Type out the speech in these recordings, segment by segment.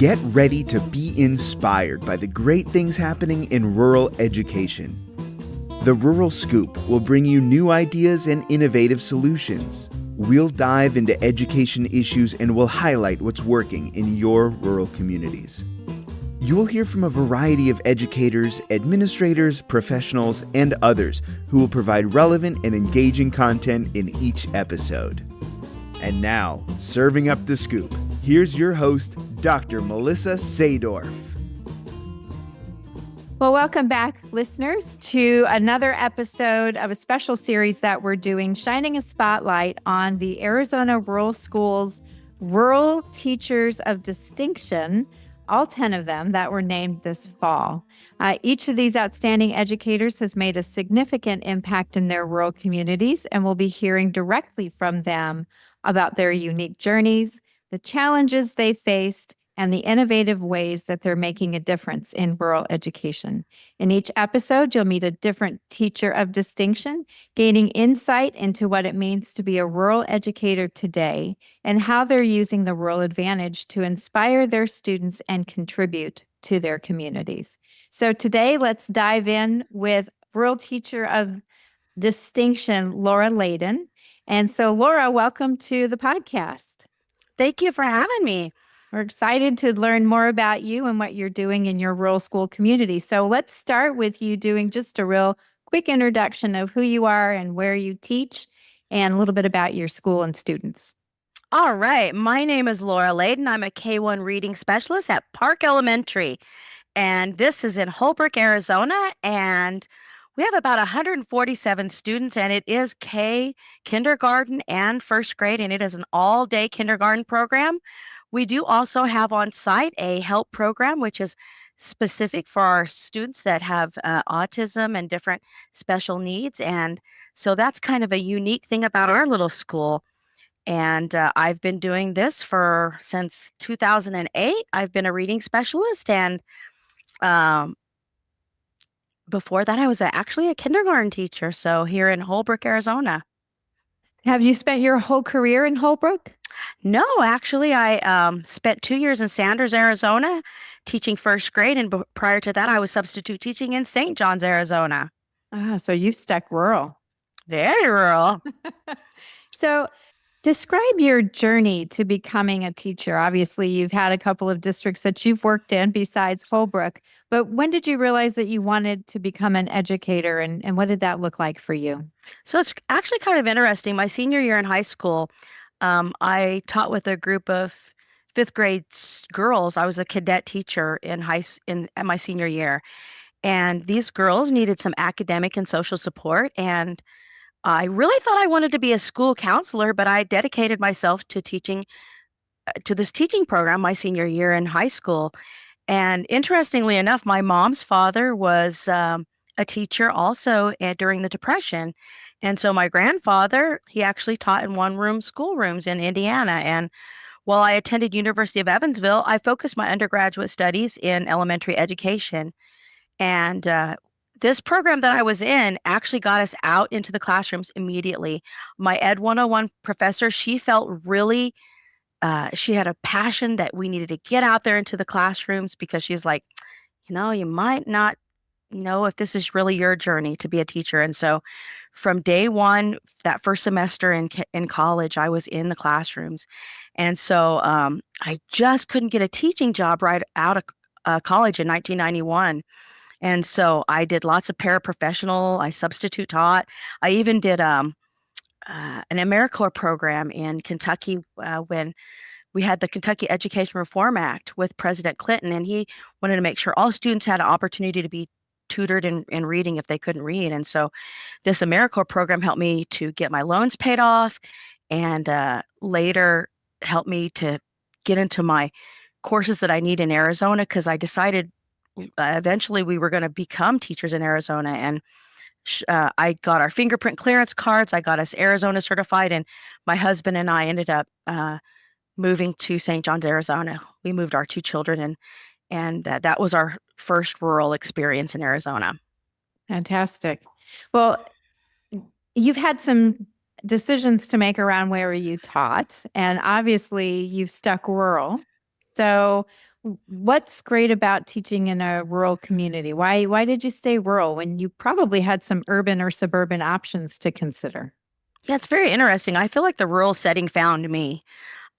Get ready to be inspired by the great things happening in rural education. The Rural Scoop will bring you new ideas and innovative solutions. We'll dive into education issues and we'll highlight what's working in your rural communities. You will hear from a variety of educators, administrators, professionals, and others who will provide relevant and engaging content in each episode. And now, serving up the scoop, here's your host, Dr. Melissa Sadorf. Well, welcome back, listeners, to another episode of a special series that we're doing, shining a spotlight on the Arizona Rural Schools Rural Teachers of Distinction, all 10 of them that were named this fall. Each of these outstanding educators has made a significant impact in their rural communities, and we'll be hearing directly from them about their unique journeys, the challenges they faced, and the innovative ways that they're making a difference in rural education. In each episode, you'll meet a different teacher of distinction, gaining insight into what it means to be a rural educator today and how they're using the rural advantage to inspire their students and contribute to their communities. So today, let's dive in with rural teacher of distinction, Laura Layden. And so, Laura, welcome to the podcast. Thank you for having me. We're excited to learn more about you and what you're doing in your rural school community. So let's start with you doing just a real quick introduction of who you are and where you teach and a little bit about your school and students. All right. My name is Laura Layden. I'm a K-1 reading specialist at Park Elementary. And this is in Holbrook, Arizona. And we have about 147 students, and it is kindergarten and first grade, and it is an all-day kindergarten program. We do also have on site a help program, which is specific for our students that have autism and different special needs. And so that's kind of a unique thing about our little school. And I've been doing this since 2008. I've been a reading specialist. And before that, I was actually a kindergarten teacher. So here in Holbrook, Arizona. Have you spent your whole career in Holbrook? No, actually, I spent 2 years in Sanders, Arizona, teaching first grade. And prior to that, I was substitute teaching in St. John's, Arizona. So you've stuck rural. Very rural. So describe your journey to becoming a teacher. Obviously, you've had a couple of districts that you've worked in besides Holbrook. But when did you realize that you wanted to become an educator, and what did that look like for you? So it's actually kind of interesting. My senior year in high school, I taught with a group of fifth grade girls. I was a cadet teacher at my senior year. And these girls needed some academic and social support. And I really thought I wanted to be a school counselor, but I dedicated myself to teaching, to this teaching program my senior year in high school. And interestingly enough, my mom's father was a teacher also during the Depression. And so my grandfather, he actually taught in one-room schoolrooms in Indiana. And while I attended University of Evansville, I focused my undergraduate studies in elementary education. And this program that I was in actually got us out into the classrooms immediately. My Ed 101 professor, she felt really, she had a passion that we needed to get out there into the classrooms because she's like, you might not know if this is really your journey to be a teacher. And so from day one, that first semester in college, I was in the classrooms. And so I just couldn't get a teaching job right out of college in 1991. And so I did lots of paraprofessional. I substitute taught. I even did an AmeriCorps program in Kentucky when we had the Kentucky Education Reform Act with President Clinton, and he wanted to make sure all students had an opportunity to be tutored in reading if they couldn't read. And so this AmeriCorps program helped me to get my loans paid off and later helped me to get into my courses that I need in Arizona because I decided eventually we were going to become teachers in Arizona. And I got our fingerprint clearance cards. I got us Arizona certified, and my husband and I ended up moving to St. John's, Arizona. We moved our two children in, and that was our first rural experience in Arizona. Fantastic. Well, you've had some decisions to make around where you taught, and obviously you've stuck rural. So What's great about teaching in a rural community? Why did you stay rural when you probably had some urban or suburban options to consider? Yeah, it's very interesting. I feel like the rural setting found me.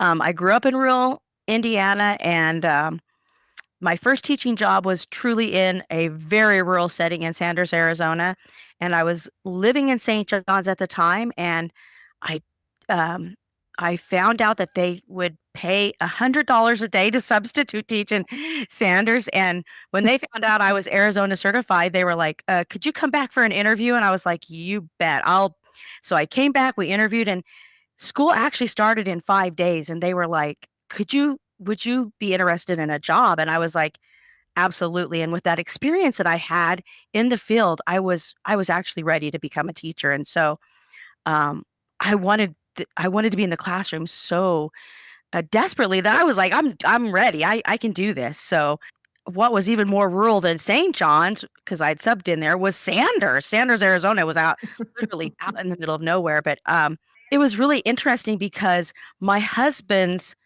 I grew up in rural Indiana, and my first teaching job was truly in a very rural setting in Sanders, Arizona. And I was living in St. John's at the time, and I um, I found out that they would pay $100 a day to substitute teach in Sanders. And when they found out I was Arizona certified, they were like, "Could you come back for an interview?" And I was like, "You bet, I'll." So I came back, we interviewed, and school actually started in 5 days. And they were like, would you be interested in a job? And I was like, absolutely. And with that experience that I had in the field, I was actually ready to become a teacher. And so um, I wanted to be in the classroom so desperately that I was like, I'm ready. I can do this. So what was even more rural than St. John's, because I'd subbed in there, was Sanders. Sanders, Arizona was out literally out in the middle of nowhere. But it was really interesting because my husband's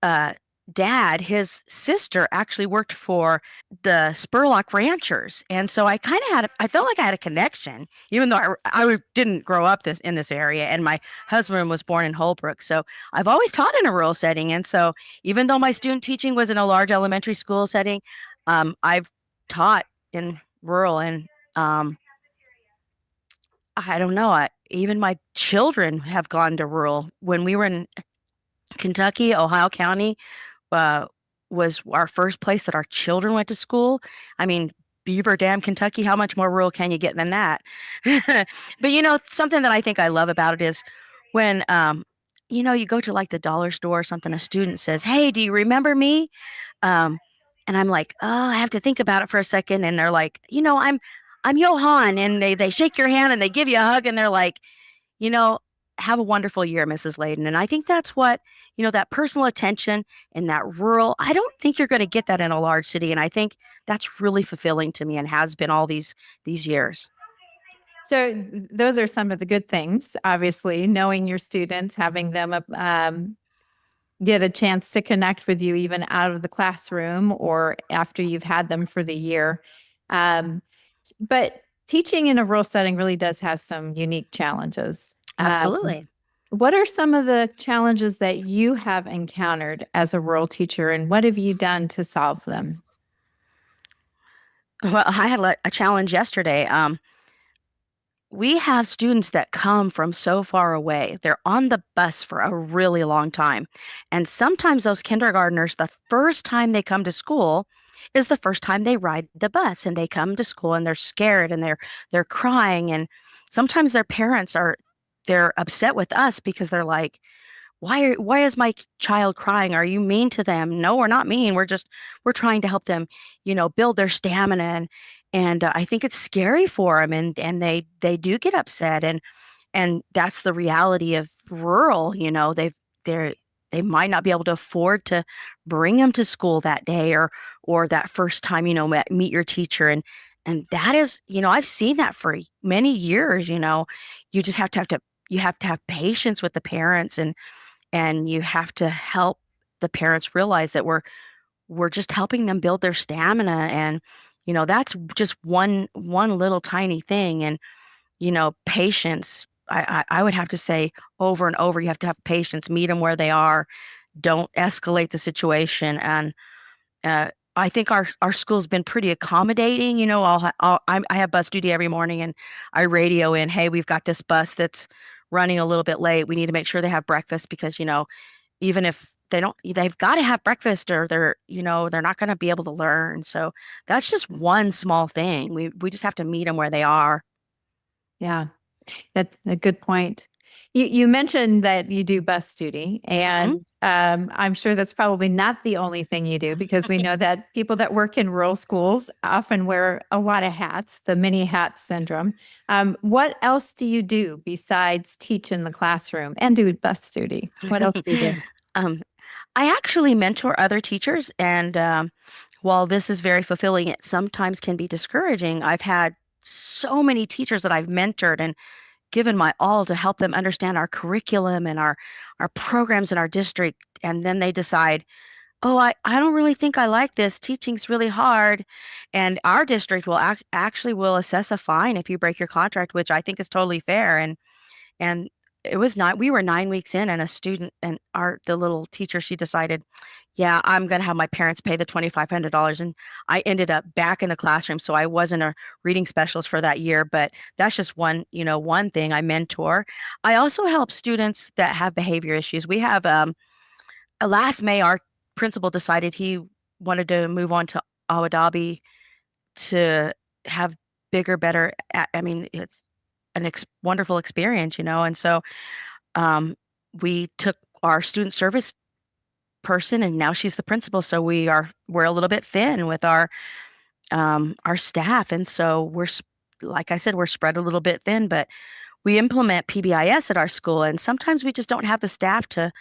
uh, dad, his sister actually worked for the Spurlock Ranchers. And so I felt like I had a connection, even though I didn't grow up in this area. And my husband was born in Holbrook. So I've always taught in a rural setting. And so even though my student teaching was in a large elementary school setting, I've taught in rural. And I don't know, even my children have gone to rural. When we were in Kentucky, Ohio County, uh, was our first place that our children went to school. I mean, Beaver Dam, Kentucky, how much more rural can you get than that? But something that I think I love about it is when you go to like the dollar store or something, a student says, "Hey, do you remember me?" Um, and I'm like, "Oh, I have to think about it for a second." And they're like, I'm Johan, and they shake your hand and they give you a hug, and they're like, you know, have a wonderful year, Mrs. Layden. And I think that's what, that personal attention in that rural, I don't think you're going to get that in a large city. And I think that's really fulfilling to me and has been all these years. So those are some of the good things, obviously, knowing your students, having them get a chance to connect with you even out of the classroom or after you've had them for the year. Um, but teaching in a rural setting really does have some unique challenges. Absolutely. What are some of the challenges that you have encountered as a rural teacher, and what have you done to solve them? Well, I had a challenge yesterday. We have students that come from so far away. They're on the bus for a really long time. And sometimes those kindergartners, the first time they come to school is the first time they ride the bus, and they come to school and they're scared and they're crying. And sometimes their parents they're upset with us because they're like, why is my child crying? Are you mean to them? No, we're not mean. We're trying to help them, build their stamina. And I think it's scary for them, and they do get upset. And that's the reality of rural. They might not be able to afford to bring them to school that day, or that first time, meet your teacher. And that is, I've seen that for many years. You just you have to have patience with the parents, and you have to help the parents realize that we're just helping them build their stamina. And that's just one little tiny thing. And patience, I would have to say over and over, you have to have patience, meet them where they are, don't escalate the situation. And I think our school's been pretty accommodating. I have bus duty every morning, and I radio in, "Hey, we've got this bus that's running a little bit late. We need to make sure they have breakfast because, even if they don't, they've got to have breakfast, or they're not going to be able to learn." So that's just one small thing. We just have to meet them where they are. Yeah, that's a good point. You mentioned that you do bus duty, and I'm sure that's probably not the only thing you do, because we know that people that work in rural schools often wear a lot of hats, the many hat syndrome. What else do you do besides teach in the classroom and do bus duty? What else do you do? Um, I actually mentor other teachers, and while this is very fulfilling, it sometimes can be discouraging. I've had so many teachers that I've mentored and given my all to help them understand our curriculum and our programs in our district, and then they decide, oh, I don't really think I like this. Teaching's really hard. And our district will actually will assess a fine if you break your contract, which I think is totally fair. And it was not, we were 9 weeks in, and a student and the little teacher, she decided, yeah, I'm going to have my parents pay the $2,500. And I ended up back in the classroom. So I wasn't a reading specialist for that year, but that's just one thing I mentor. I also help students that have behavior issues. We have, last May, our principal decided he wanted to move on to Abu Dhabi to have bigger, better, I mean, it's an wonderful experience, and so um, we took our student service person, and now she's the principal. So we're a little bit thin with our staff, and so like I said, we're spread a little bit thin, but we implement PBIS at our school, and sometimes we just don't have the staff to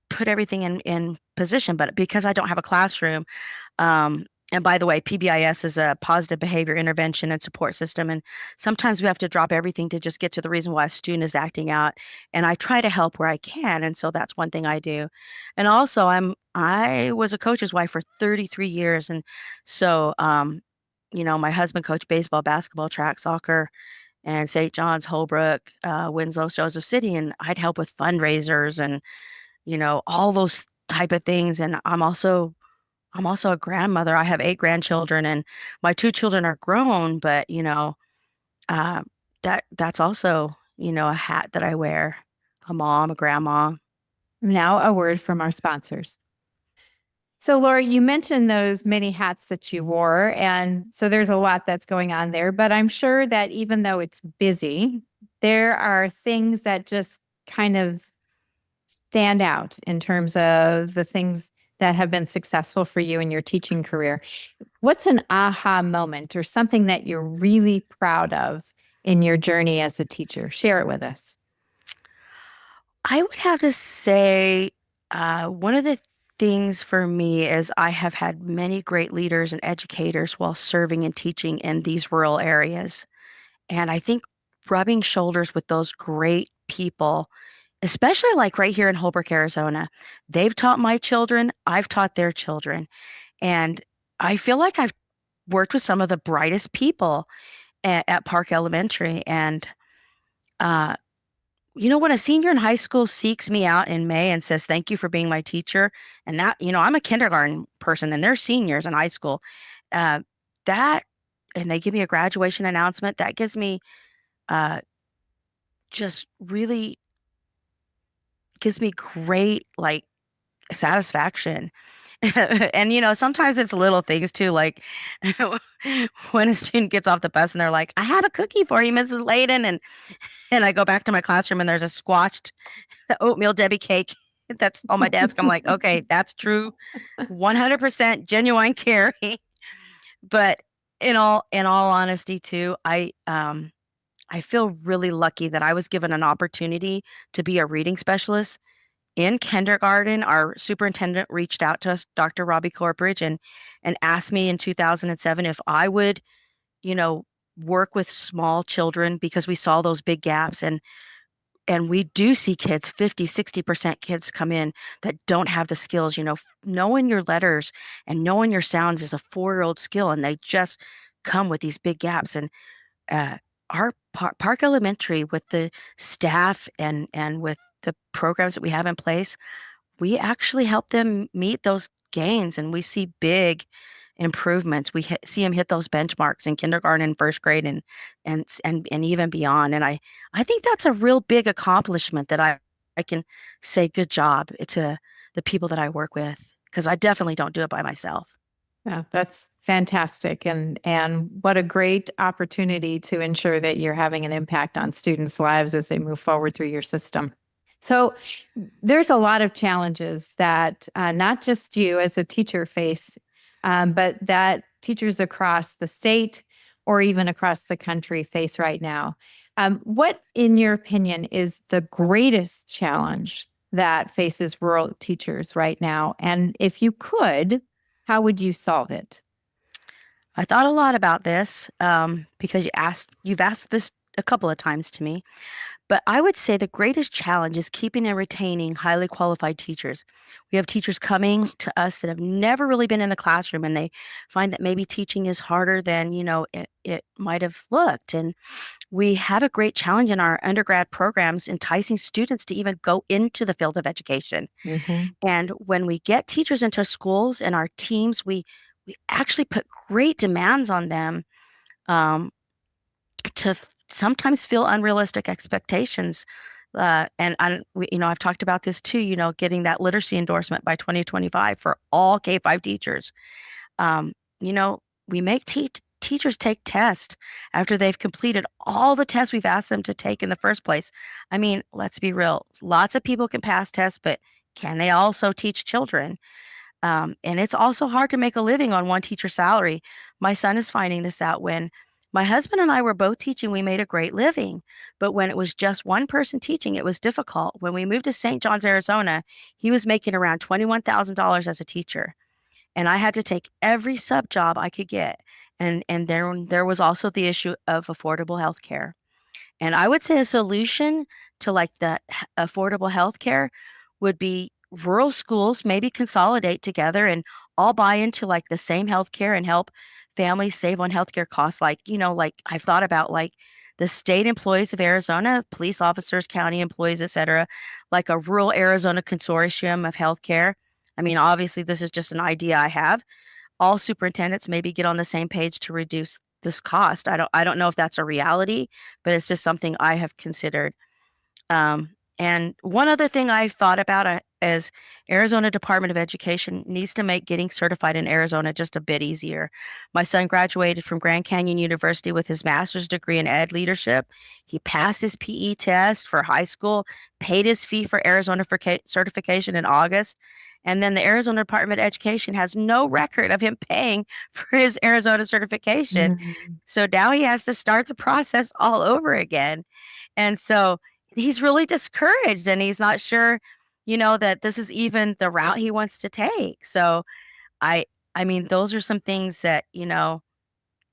put everything in position. But because I don't have a classroom, um, and by the way, PBIS is a positive behavior intervention and support system. And sometimes we have to drop everything to just get to the reason why a student is acting out. And I try to help where I can. And so that's one thing I do. And also I was a coach's wife for 33 years. And so, my husband coached baseball, basketball, track, soccer, and St. John's, Holbrook, Winslow, Joseph City. And I'd help with fundraisers and, all those type of things. And I'm also a grandmother. I have 8 grandchildren, and my 2 children are grown, but uh, that's also, a hat that I wear. A mom, a grandma. Now, a word from our sponsors. So, Laura, you mentioned those many hats that you wore. And so there's a lot that's going on there. But I'm sure that even though it's busy, there are things that just kind of stand out in terms of the things that have been successful for you in your teaching career. What's an aha moment or something that you're really proud of in your journey as a teacher? Share it with us. I would have to say one of the things for me is I have had many great leaders and educators while serving and teaching in these rural areas. And I think rubbing shoulders with those great people, especially like right here in Holbrook, Arizona, they've taught my children, I've taught their children. And I feel like I've worked with some of the brightest people at Park Elementary. And uh, when a senior in high school seeks me out in May and says, thank you for being my teacher, and that, I'm a kindergarten person and they're seniors in high school, uh, that, and they give me a graduation announcement, that gives me uh, just really gives me great, like, satisfaction. And, sometimes it's little things too, like when a student gets off the bus and they're like, I have a cookie for you, Mrs. Layden. And I go back to my classroom and there's a squashed oatmeal Debbie cake that's on my desk. I'm like, okay, that's true. 100% genuine care. But in all honesty too, I feel really lucky that I was given an opportunity to be a reading specialist in kindergarten. Our superintendent reached out to us, Dr. Robbie Corbridge, and asked me in 2007 if I would, you know, work with small children because we saw those big gaps. And we do see kids, 50-60% kids come in that don't have the skills. Knowing your letters and knowing your sounds is a 4-year-old skill, and they just come with these big gaps. And our Park Elementary, with the staff and with the programs that we have in place, we actually help them meet those gains, and we see big improvements. We see them hit those benchmarks in kindergarten and first grade and even beyond. And I think that's a real big accomplishment that I can say good job to the people that I work with, because I definitely don't do it by myself. Yeah, that's fantastic. And what a great opportunity to ensure that you're having an impact on students' lives as they move forward through your system. So there's a lot of challenges that not just you as a teacher face, but that teachers across the state or even across the country face right now. What, in your opinion, is the greatest challenge that faces rural teachers right now? And if you could, how would you solve it? I thought a lot about this because you've asked this a couple of times to me, But I would say the greatest challenge is keeping and retaining highly qualified teachers. We have teachers coming to us that have never really been in the classroom, and they find that maybe teaching is harder than, it might have looked. And we have a great challenge in our undergrad programs enticing students to even go into the field of education. Mhm. And when we get teachers into schools and our teams, we actually put great demands on them, um, to sometimes feel unrealistic expectations. I've talked about this too, getting that literacy endorsement by 2025 for all K-5 teachers. Um, you know, we make teachers take tests after they've completed all the tests we've asked them to take in the first place. I mean, let's be real. Lots of people can pass tests, but can they also teach children? And it's also hard to make a living on one teacher's salary. My son is finding this out. When my husband and I were both teaching, we made a great living. But when it was just one person teaching, it was difficult. When we moved to St. John's, Arizona, he was making around $21,000 as a teacher. And I had to take every sub job I could get. And there was also the issue of affordable health care. And I would say a solution to like the affordable health care would be rural schools maybe consolidate together and all buy into like the same health care and help families save on healthcare costs. Like, like I've thought about like the state employees of Arizona, police officers, county employees, et cetera, like a rural Arizona consortium of healthcare. I mean, obviously, this is just an idea I have. All superintendents maybe get on the same page to reduce this cost. I don't know if that's a reality, but it's just something I have considered. And one other thing I thought about is Arizona Department of Education needs to make getting certified in Arizona just a bit easier. My son graduated from Grand Canyon University with his master's degree in ed leadership. He passed his PE test for high school, paid his fee for Arizona certification in August. And then the Arizona Department of Education has no record of him paying for his Arizona certification. Mhm. So now he has to start the process all over again. And so he's really discouraged and he's not sure, that this is even the route he wants to take. So I I mean, those are some things that,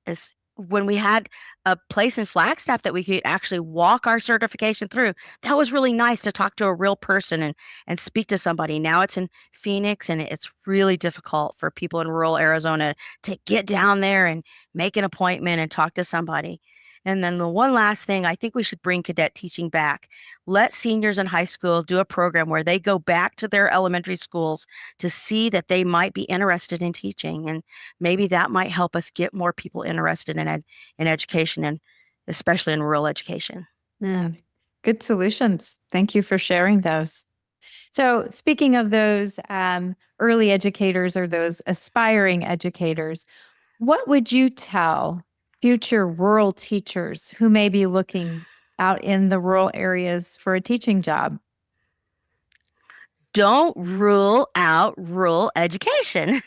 is when we had a place in Flagstaff that we could actually walk our certification through. That was really nice to talk to a real person and speak to somebody. Now it's in Phoenix and it's really difficult for people in rural Arizona to get down there and make an appointment and talk to somebody. And then the one last thing, I think we should bring cadet teaching back. Let seniors in high school do a program where they go back to their elementary schools to see that they might be interested in teaching. And maybe that might help us get more people interested in education, and especially in rural education. Yeah. Good solutions. Thank you for sharing those. So, speaking of those early educators or those aspiring educators, what would you tell future rural teachers who may be looking out in the rural areas for a teaching job? Don't rule out rural education.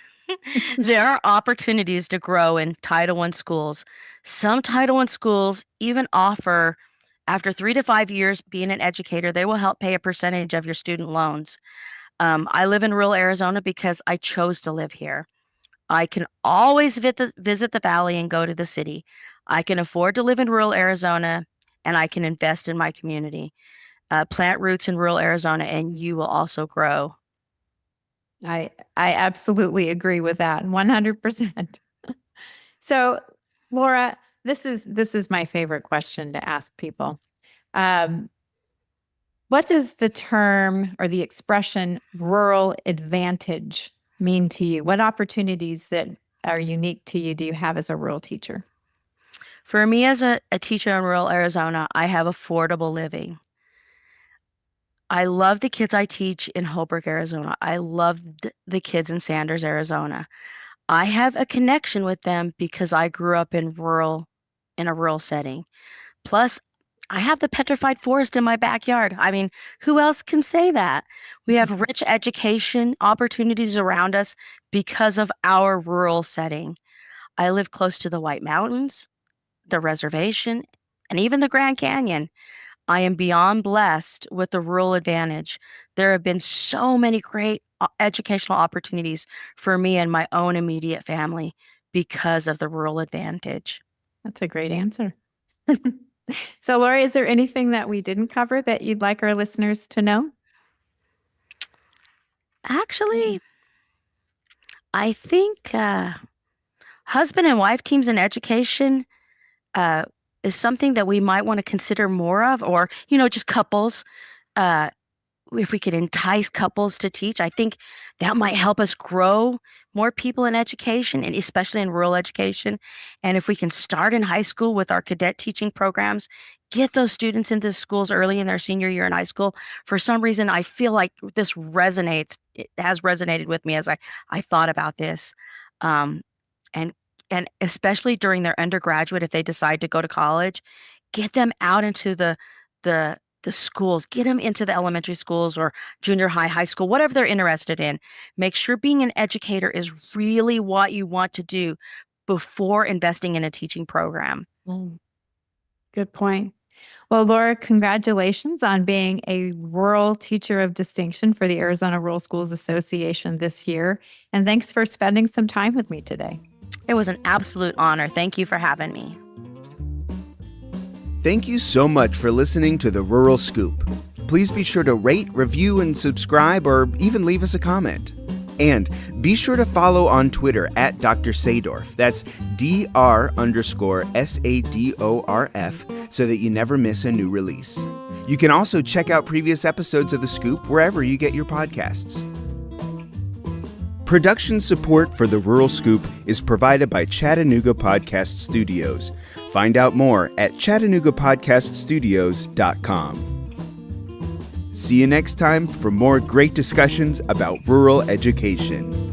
There are opportunities to grow in Title I schools. Some Title I schools even offer, after 3 to 5 years being an educator, they will help pay a percentage of your student loans. I live in rural Arizona because I chose to live here. I can always visit the valley and go to the city. I can afford to live in rural Arizona and I can invest in my community. Plant roots in rural Arizona and you will also grow. I absolutely agree with that 100%. So, Laura, this is my favorite question to ask people. Um, what does the term or the expression rural advantage mean to you? What opportunities that are unique to you do you have as a rural teacher? For me, as a teacher in rural Arizona, I have affordable living. I love the kids I teach in Holbrook, Arizona. I love the kids in Sanders, Arizona. I have a connection with them because I grew up in a rural setting. Plus, I have the petrified forest in my backyard. I mean, who else can say that? We have rich education opportunities around us because of our rural setting. I live close to the White Mountains, the reservation, and even the Grand Canyon. I am beyond blessed with the rural advantage. There have been so many great educational opportunities for me and my own immediate family because of the rural advantage. That's a great answer. So, Laura, is there anything that we didn't cover that you'd like our listeners to know? Actually, I think husband and wife teams in education uh, is something that we might want to consider more of, or, just couples. Uh, if we could entice couples to teach, I think that might help us grow more people in education, and especially in rural education. And if we can start in high school with our cadet teaching programs, get those students into schools early in their senior year in high school. For some reason, I feel like this resonates. It has resonated with me as I thought about this. Um, and and especially during their undergraduate, if they decide to go to college, get them out into the the schools, get them into the elementary schools or junior high, high school, whatever they're interested in. Make sure being an educator is really what you want to do before investing in a teaching program. Good point. Well, Laura, congratulations on being a Rural Teacher of Distinction for the Arizona Rural Schools Association this year. And thanks for spending some time with me today. It was an absolute honor. Thank you for having me. Thank you so much for listening to The Rural Scoop. Please be sure to rate, review, and subscribe, or even leave us a comment. And be sure to follow on Twitter at Dr. Sadorf. That's Dr_SADORF, so that you never miss a new release. You can also check out previous episodes of The Scoop wherever you get your podcasts. Production support for The Rural Scoop is provided by Chattanooga Podcast Studios. Find out more at ChattanoogaPodcastStudios.com. See you next time for more great discussions about rural education.